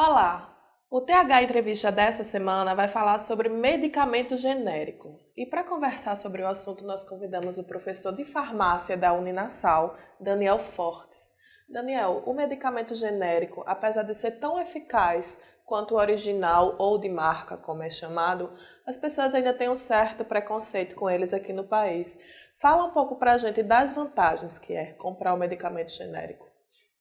Olá! O TH Entrevista dessa semana vai falar sobre medicamento genérico. E para conversar sobre o assunto, nós convidamos o professor de farmácia da Uninasal, Daniel Fortes. Daniel, o medicamento genérico, apesar de ser tão eficaz quanto o original ou de marca, como é chamado, as pessoas ainda têm um certo preconceito com eles aqui no país. Fala um pouco para a gente das vantagens que é comprar o medicamento genérico.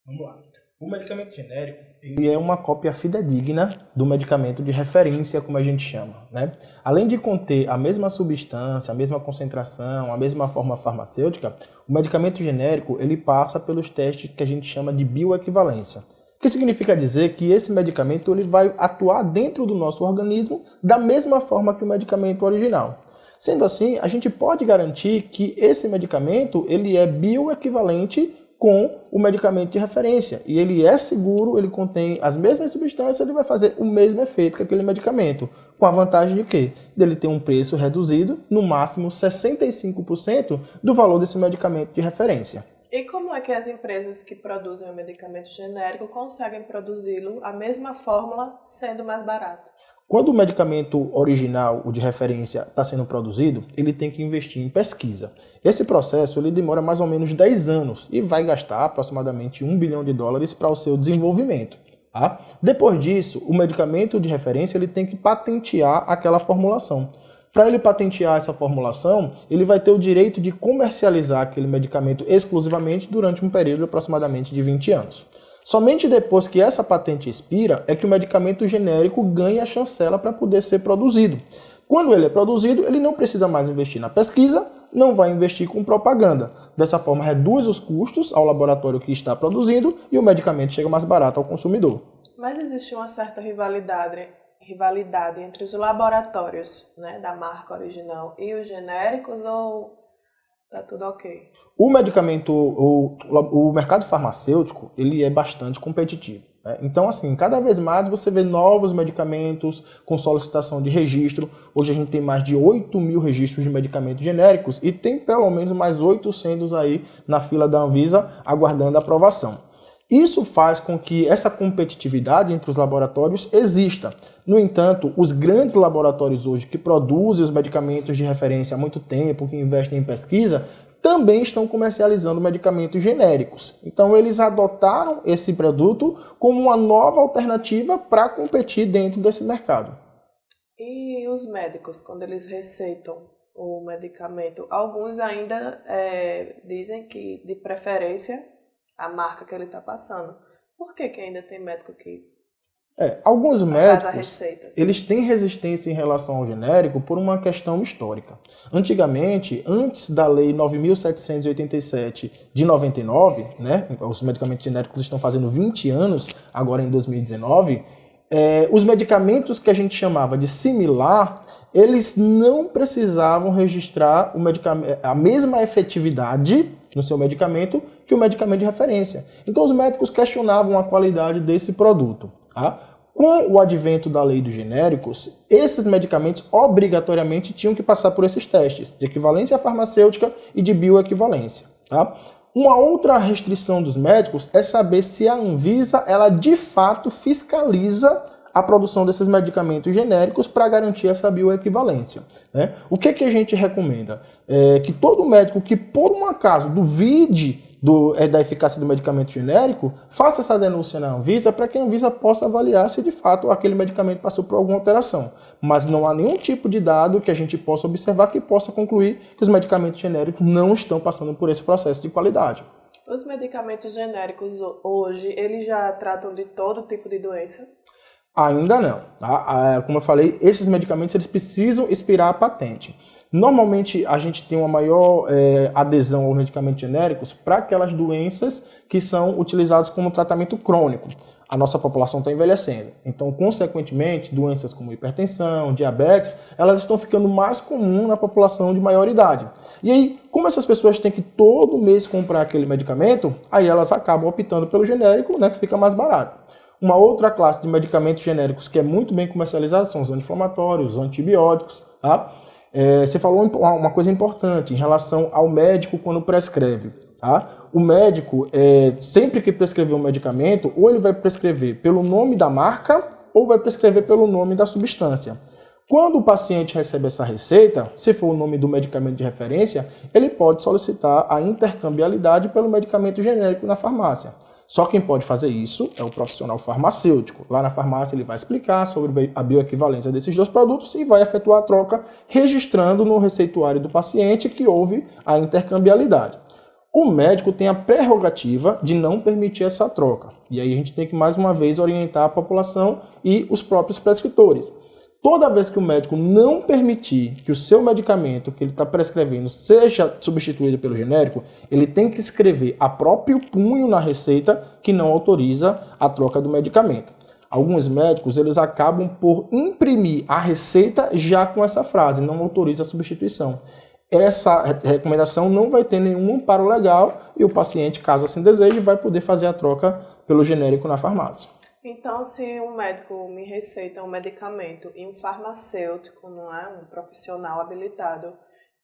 Vamos lá. O medicamento genérico ele é uma cópia fidedigna do medicamento de referência, como a gente chama, né? Além de conter a mesma substância, a mesma concentração, a mesma forma farmacêutica, o medicamento genérico ele passa pelos testes que a gente chama de bioequivalência. O que significa dizer que esse medicamento ele vai atuar dentro do nosso organismo da mesma forma que o medicamento original. Sendo assim, a gente pode garantir que esse medicamento ele é bioequivalente com o medicamento de referência. E ele é seguro, ele contém as mesmas substâncias, ele vai fazer o mesmo efeito que aquele medicamento. Com a vantagem de quê? Dele ter um preço reduzido, no máximo 65% do valor desse medicamento de referência. E como é que as empresas que produzem o medicamento genérico conseguem produzi-lo a mesma fórmula, sendo mais barato? Quando o medicamento original, o de referência, está sendo produzido, ele tem que investir em pesquisa. Esse processo ele demora mais ou menos 10 anos e vai gastar aproximadamente US$ 1 bilhão para o seu desenvolvimento. Tá? Depois disso, o medicamento de referência ele tem que patentear aquela formulação. Para ele patentear essa formulação, ele vai ter o direito de comercializar aquele medicamento exclusivamente durante um período de aproximadamente de 20 anos. Somente depois que essa patente expira é que o medicamento genérico ganha a chancela para poder ser produzido. Quando ele é produzido, ele não precisa mais investir na pesquisa, não vai investir com propaganda. Dessa forma, reduz os custos ao laboratório que está produzindo e o medicamento chega mais barato ao consumidor. Mas existe uma certa rivalidade entre os laboratórios, né, da marca original e os genéricos, ou tá tudo ok? O medicamento, o mercado farmacêutico, ele é bastante competitivo. Né? Então, assim, cada vez mais você vê novos medicamentos com solicitação de registro. Hoje a gente tem mais de 8 mil registros de medicamentos genéricos e tem pelo menos mais 800 aí na fila da Anvisa aguardando aprovação. Isso faz com que essa competitividade entre os laboratórios exista. No entanto, os grandes laboratórios hoje que produzem os medicamentos de referência há muito tempo, que investem em pesquisa, também estão comercializando medicamentos genéricos. Então, eles adotaram esse produto como uma nova alternativa para competir dentro desse mercado. E os médicos, quando eles receitam o medicamento, alguns ainda dizem que, de preferência, a marca que ele está passando. Por que ainda tem médico que alguns médicos, receitas? Eles têm resistência em relação ao genérico por uma questão histórica. Antigamente, antes da Lei 9.787 de 99, né, os medicamentos genéricos estão fazendo 20 anos, agora em 2019, os medicamentos que a gente chamava de similar, eles não precisavam registrar a mesma efetividade no seu medicamento que o medicamento de referência. Então os médicos questionavam a qualidade desse produto. Tá? Com o advento da lei dos genéricos, esses medicamentos obrigatoriamente tinham que passar por esses testes de equivalência farmacêutica e de bioequivalência. Tá? Uma outra restrição dos médicos é saber se a Anvisa ela de fato fiscaliza a produção desses medicamentos genéricos para garantir essa bioequivalência. Né? O que a gente recomenda? Que todo médico que por um acaso duvide da eficácia do medicamento genérico, faça essa denúncia na Anvisa para que a Anvisa possa avaliar se de fato aquele medicamento passou por alguma alteração. Mas não há nenhum tipo de dado que a gente possa observar que possa concluir que os medicamentos genéricos não estão passando por esse processo de qualidade. Os medicamentos genéricos hoje, eles já tratam de todo tipo de doença? Ainda não. Tá? Como eu falei, esses medicamentos eles precisam expirar a patente. Normalmente a gente tem uma maior adesão aos medicamentos genéricos para aquelas doenças que são utilizadas como tratamento crônico. A nossa população está envelhecendo. Então, consequentemente, doenças como hipertensão, diabetes, elas estão ficando mais comuns na população de maior idade. E aí, como essas pessoas têm que todo mês comprar aquele medicamento, aí elas acabam optando pelo genérico, né, que fica mais barato. Uma outra classe de medicamentos genéricos que é muito bem comercializada são os anti-inflamatórios, os antibióticos. Tá? Você falou uma coisa importante em relação ao médico quando prescreve. Tá? o médico, sempre que prescrever um medicamento, ou ele vai prescrever pelo nome da marca, ou vai prescrever pelo nome da substância. Quando o paciente recebe essa receita, se for o nome do medicamento de referência, ele pode solicitar a intercambiabilidade pelo medicamento genérico na farmácia. Só quem pode fazer isso é o profissional farmacêutico. Lá na farmácia ele vai explicar sobre a bioequivalência desses dois produtos e vai efetuar a troca, registrando no receituário do paciente que houve a intercambiabilidade. O médico tem a prerrogativa de não permitir essa troca. E aí a gente tem que, mais uma vez, orientar a população e os próprios prescritores. Toda vez que o médico não permitir que o seu medicamento que ele está prescrevendo seja substituído pelo genérico, ele tem que escrever a próprio punho na receita que não autoriza a troca do medicamento. Alguns médicos eles acabam por imprimir a receita já com essa frase, não autoriza a substituição. Essa recomendação não vai ter nenhum amparo legal e o paciente, caso assim deseje, vai poder fazer a troca pelo genérico na farmácia. Então, se um médico me receita um medicamento e um farmacêutico, não é, um profissional habilitado,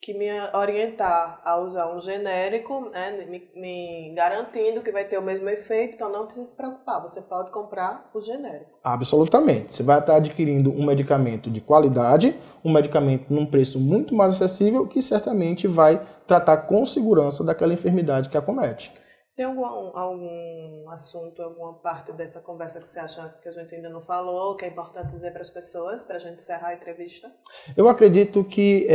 que me orientar a usar um genérico, né, me garantindo que vai ter o mesmo efeito, então não precisa se preocupar, você pode comprar o genérico. Absolutamente. Você vai estar adquirindo um medicamento de qualidade, um medicamento num preço muito mais acessível, que certamente vai tratar com segurança daquela enfermidade que acomete. Tem algum assunto, alguma parte dessa conversa que você acha que a gente ainda não falou, que é importante dizer para as pessoas, para a gente encerrar a entrevista? Eu acredito que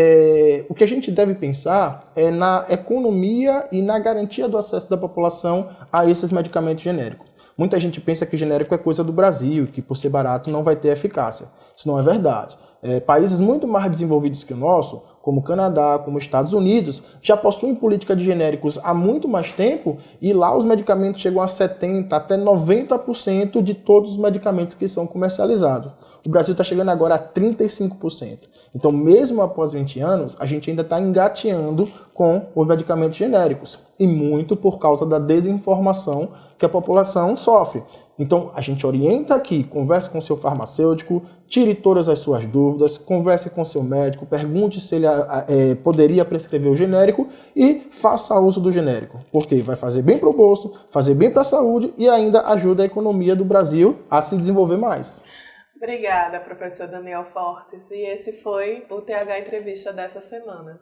o que a gente deve pensar é na economia e na garantia do acesso da população a esses medicamentos genéricos. Muita gente pensa que genérico é coisa do Brasil, que por ser barato não vai ter eficácia. Isso não é verdade. Países muito mais desenvolvidos que o nosso, como o Canadá, como os Estados Unidos, já possuem política de genéricos há muito mais tempo e lá os medicamentos chegam a 70% até 90% de todos os medicamentos que são comercializados. O Brasil está chegando agora a 35%. Então, mesmo após 20 anos, a gente ainda está engateando com os medicamentos genéricos. E muito por causa da desinformação que a população sofre. Então, a gente orienta aqui, converse com o seu farmacêutico, tire todas as suas dúvidas, converse com o seu médico, pergunte se ele poderia prescrever o genérico e faça uso do genérico. Porque vai fazer bem para o bolso, fazer bem para a saúde e ainda ajuda a economia do Brasil a se desenvolver mais. Obrigada, professor Daniel Fortes. E esse foi o TH Entrevista dessa semana.